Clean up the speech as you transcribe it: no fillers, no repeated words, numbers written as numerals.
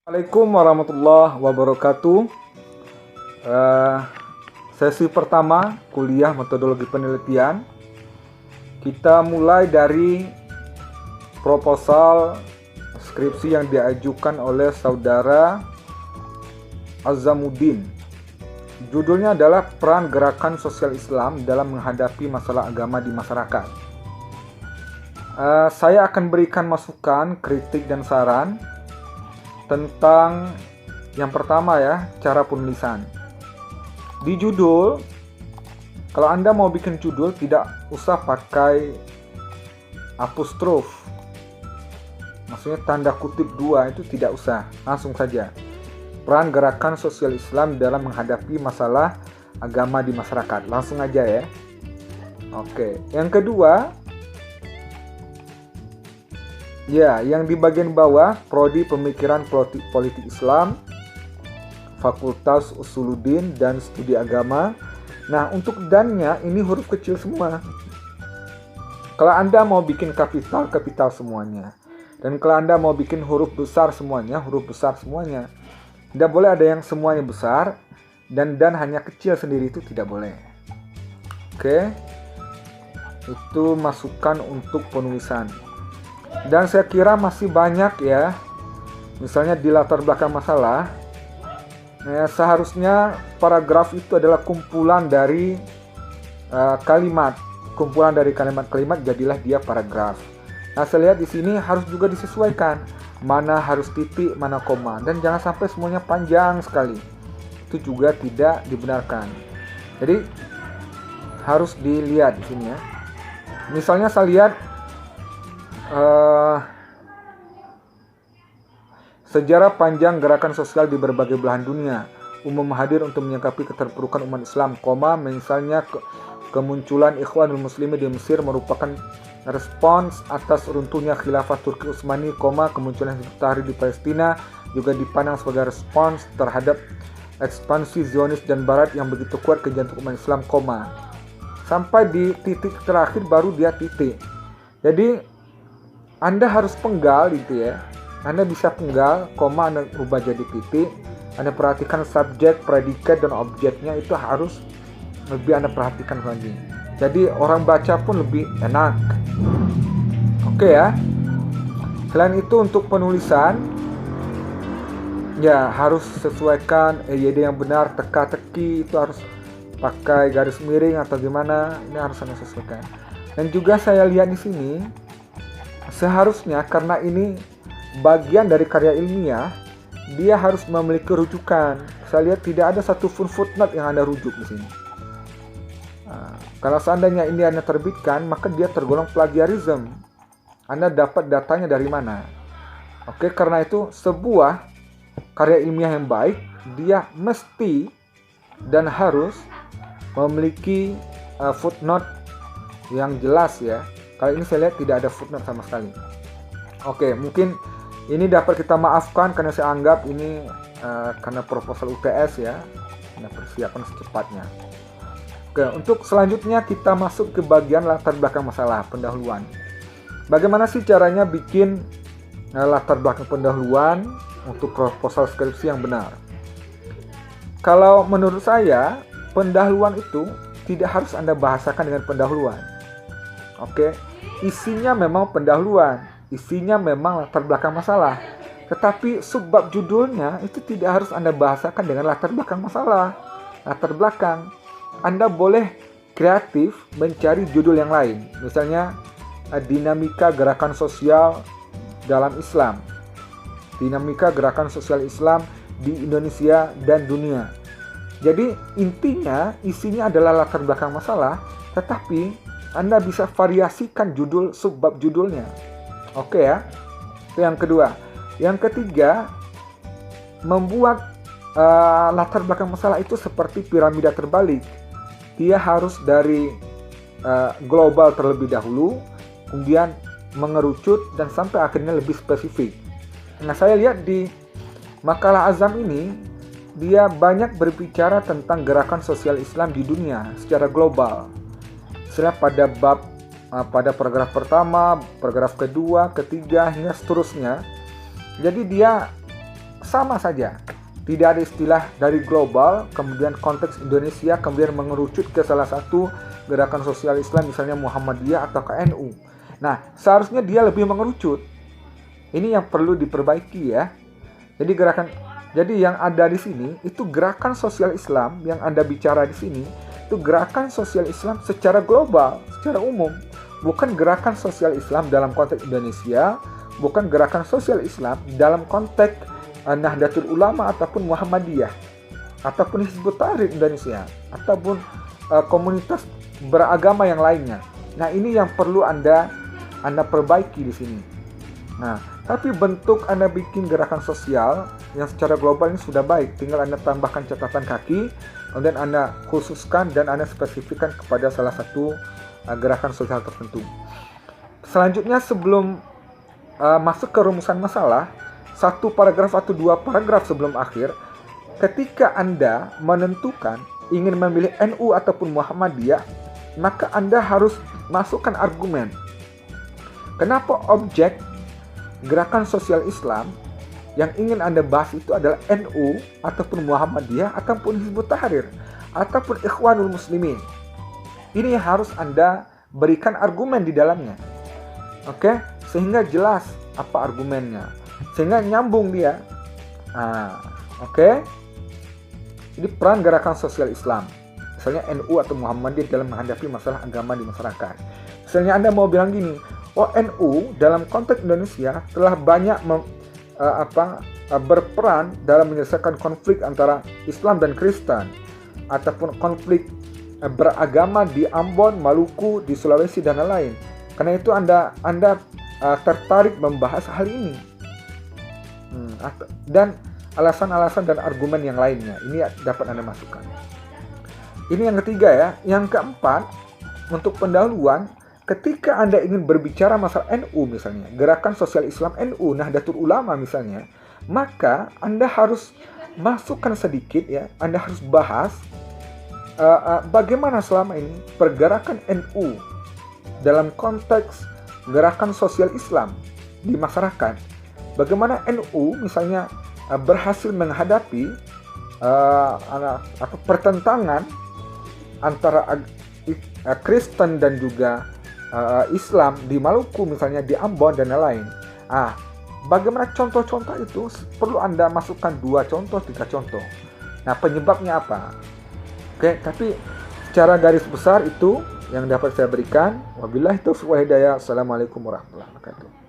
Assalamualaikum warahmatullahi wabarakatuh. Sesi pertama kuliah metodologi penelitian. Kita mulai dari proposal skripsi yang diajukan oleh saudara Azamuddin. Judulnya adalah Peran Gerakan Sosial Islam dalam menghadapi masalah agama di masyarakat. Saya akan berikan masukan, kritik, dan saran tentang yang pertama ya, cara penulisan. Di judul, kalau Anda mau bikin judul tidak usah pakai apostrof. Maksudnya tanda kutip dua itu tidak usah, langsung saja. Peran Gerakan Sosial Islam dalam menghadapi masalah agama di masyarakat. Langsung aja ya. Oke, yang kedua, ya, yang di bagian bawah, Prodi Pemikiran Politik Islam, Fakultas Usuluddin dan Studi Agama. Nah, untuk dan-nya ini huruf kecil semua. Kalau Anda mau bikin kapital semuanya. Dan kalau Anda mau bikin huruf besar semuanya, huruf besar semuanya. Tidak boleh ada yang semuanya besar, dan hanya kecil sendiri, itu tidak boleh. Oke, itu masukan untuk penulisan. Dan saya kira masih banyak ya, misalnya di latar belakang masalah, ya, seharusnya paragraf itu adalah kumpulan dari kalimat, kalimat jadilah dia paragraf. Nah, saya lihat di sini harus juga disesuaikan, mana harus titik, mana koma, dan jangan sampai semuanya panjang sekali. Itu juga tidak dibenarkan. Jadi harus dilihat di sini ya. Misalnya saya lihat sejarah panjang gerakan sosial di berbagai belahan dunia, umum hadir untuk menyikapi keterpurukan umat Islam, misalnya kemunculan Ikhwanul Muslimin di Mesir merupakan respons atas runtuhnya khilafah Turki Utsmani, kemunculan Hizbut Tahrir di Palestina juga dipandang sebagai respons terhadap ekspansi Zionis dan Barat yang begitu kuat ke jantung umat Islam, sampai di titik terakhir baru dia titik. Jadi Anda harus penggal gitu ya. Anda bisa penggal, Anda ubah jadi titik. Anda perhatikan subjek, predikat, dan objeknya itu harus lebih Anda perhatikan lagi. Jadi orang baca pun lebih enak. Oke ya. Selain itu untuk penulisan, ya harus sesuaikan EYD yang benar, teka-teki itu harus pakai garis miring atau gimana. Ini harus Anda sesuaikan. Dan juga saya lihat di sini, seharusnya karena ini bagian dari karya ilmiah, dia harus memiliki rujukan. Saya lihat tidak ada satu pun footnote yang Anda rujuk di sini. Kalau seandainya ini Anda terbitkan, maka dia tergolong plagiarism. Anda dapat datanya dari mana? Oke, karena itu sebuah karya ilmiah yang baik, dia mesti dan harus memiliki footnote yang jelas ya. Kali ini saya lihat tidak ada footnote sama sekali. Oke, mungkin ini dapat kita maafkan karena saya anggap ini karena proposal UTS ya. Nah, persiapan secepatnya. Oke, untuk selanjutnya kita masuk ke bagian latar belakang masalah, pendahuluan. Bagaimana sih caranya bikin latar belakang pendahuluan untuk proposal skripsi yang benar? Kalau menurut saya, pendahuluan itu tidak harus Anda bahasakan dengan pendahuluan. Oke, isinya memang pendahuluan, isinya memang latar belakang masalah. Tetapi subbab judulnya itu tidak harus Anda bahasakan dengan latar belakang masalah. Latar belakang, Anda boleh kreatif mencari judul yang lain. Misalnya, dinamika gerakan sosial dalam Islam. Dinamika gerakan sosial Islam di Indonesia dan dunia. Jadi intinya, isinya adalah latar belakang masalah, tetapi Anda bisa variasikan judul, subbab judulnya. Oke ya, itu yang kedua. Yang ketiga, membuat latar belakang masalah itu seperti piramida terbalik. Dia harus dari global terlebih dahulu, kemudian mengerucut dan sampai akhirnya lebih spesifik. Nah, saya lihat di makalah Azam ini, dia banyak berbicara tentang gerakan sosial Islam di dunia secara global. Misalnya pada paragraf pertama, paragraf kedua, ketiga, hingga seterusnya. Jadi dia sama saja. Tidak ada istilah dari global, kemudian konteks Indonesia, kemudian mengerucut ke salah satu gerakan sosial Islam, misalnya Muhammadiyah atau KNU. Nah, seharusnya dia lebih mengerucut. Ini yang perlu diperbaiki ya. Jadi yang ada di sini itu gerakan sosial Islam yang Anda bicara di sini itu gerakan sosial Islam secara global, secara umum, bukan gerakan sosial Islam dalam konteks Indonesia, bukan gerakan sosial Islam dalam konteks Nahdlatul Ulama ataupun Muhammadiyah ataupun Hizbut Tahrir Indonesia ataupun komunitas beragama yang lainnya. Nah, ini yang perlu Anda perbaiki di sini. Nah, tapi bentuk Anda bikin gerakan sosial yang secara global ini sudah baik. Tinggal Anda tambahkan catatan kaki, kemudian Anda khususkan dan Anda spesifikkan kepada salah satu gerakan sosial tertentu. Selanjutnya, sebelum masuk ke rumusan masalah, satu paragraf atau dua paragraf sebelum akhir, ketika Anda menentukan ingin memilih NU ataupun Muhammadiyah, maka Anda harus masukkan argumen. Kenapa objek gerakan sosial Islam yang ingin Anda bahas itu adalah NU ataupun Muhammadiyah ataupun Hizbut Tahrir ataupun Ikhwanul Muslimin. Ini harus Anda berikan argumen di dalamnya. Oke, sehingga jelas apa argumennya, sehingga nyambung dia. Oke. Ini peran gerakan sosial Islam, misalnya NU atau Muhammadiyah dalam menghadapi masalah agama di masyarakat. Misalnya Anda mau bilang gini, NU dalam konteks Indonesia telah banyak berperan dalam menyelesaikan konflik antara Islam dan Kristen ataupun konflik beragama di Ambon, Maluku, di Sulawesi dan lain-lain. Karena itu Anda tertarik membahas hal ini. Dan alasan-alasan dan argumen yang lainnya ini dapat Anda masukkan. Ini yang ketiga ya. Yang keempat, untuk pendahuluan, ketika Anda ingin berbicara masalah NU misalnya, gerakan sosial Islam NU, Nahdlatul Ulama misalnya, maka Anda harus masukkan sedikit ya, Anda harus bahas bagaimana selama ini pergerakan NU dalam konteks gerakan sosial Islam di masyarakat. Bagaimana NU misalnya berhasil menghadapi pertentangan antara Kristen dan juga Islam di Maluku misalnya, di Ambon dan lain-lain. Bagaimana contoh-contoh itu perlu Anda masukkan 2 contoh, 3 contoh. Nah, penyebabnya apa? Oke, tapi secara garis besar itu yang dapat saya berikan. Wabillahi taufiq wal hidayah. Assalamualaikum warahmatullahi wabarakatuh.